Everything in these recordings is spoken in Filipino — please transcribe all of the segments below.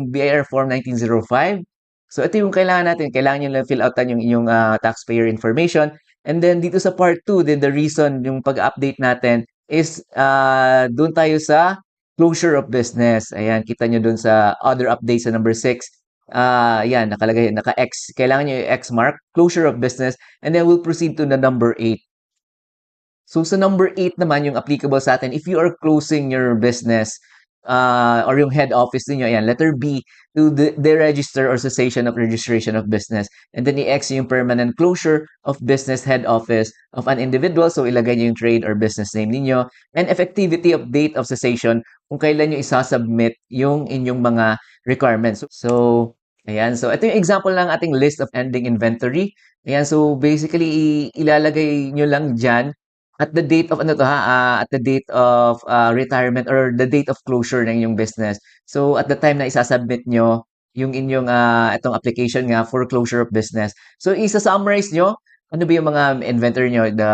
BIR Form 1905. So ito yung kailangan natin. Kailangan nyo lang fill outan yung inyong taxpayer information. And then dito sa part 2, then the reason yung pag-update natin is doon tayo sa closure of business. Ayan, kita nyo doon sa other updates sa number 6. Yan, nakalagay, naka-X. Kailangan nyo yung X mark, closure of business. And then we'll proceed to the number 8. So sa number 8 naman, yung applicable sa atin, if you are closing your business or yung head office niyo, ayan, letter B, to deregister or cessation of registration of business. And then i-X yung permanent closure of business head office of an individual. So ilagay niyo yung trade or business name ninyo. And effectivity of date of cessation, kung kailan nyo isasubmit yung inyong mga requirements. So, ayan. So ito yung example ng ating list of ending inventory. Ayan. So basically, ilalagay nyo lang dyan at the date of ano to ha, at the date of retirement or the date of closure ng inyong business. So at the time na isasubmit nyo yung inyong itong application nga for closure of business. So isa-summarize nyo ano ba yung mga inventory nyo, the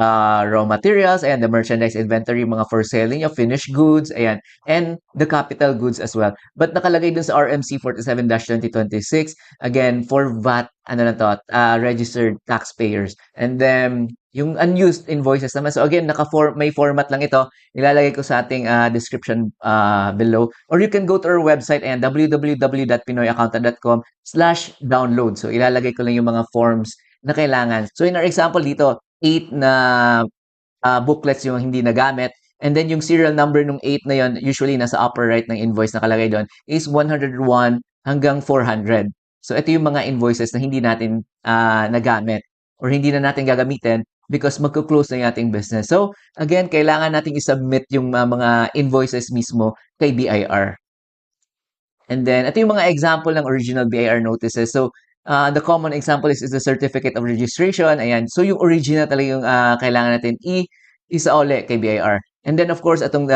raw materials, ayan, the merchandise inventory, mga for sale nyo, finished goods, ayan, and the capital goods as well. But nakalagay dun sa RMC 47-2026, again, for VAT, ano na to, registered taxpayers. And then, yung unused invoices naman. So again, may format lang ito. Ilalagay ko sa ating description below. Or you can go to our website and www.pinoyaccountant.com/download. So ilalagay ko lang yung mga forms na kailangan. So in our example dito, 8 na booklets yung hindi nagamit. And then yung serial number nung 8 na yon, usually nasa upper right ng invoice nakalagay doon, is 101 hanggang 400. So ito yung mga invoices na hindi natin nagamit or hindi na natin gagamitin because magko-close na yung ating business. So, again, kailangan nating i-submit yung mga invoices mismo kay BIR. And then, ito yung mga example ng original BIR notices. So, the common example is the certificate of registration. Ayan. So, yung original talaga yung kailangan natin isauli kay BIR. And then, of course, itong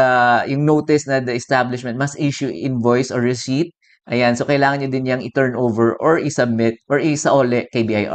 yung notice na the establishment must issue invoice or receipt. Ayan. So, kailangan nyo din yung i-turn over or i-submit or isauli kay BIR.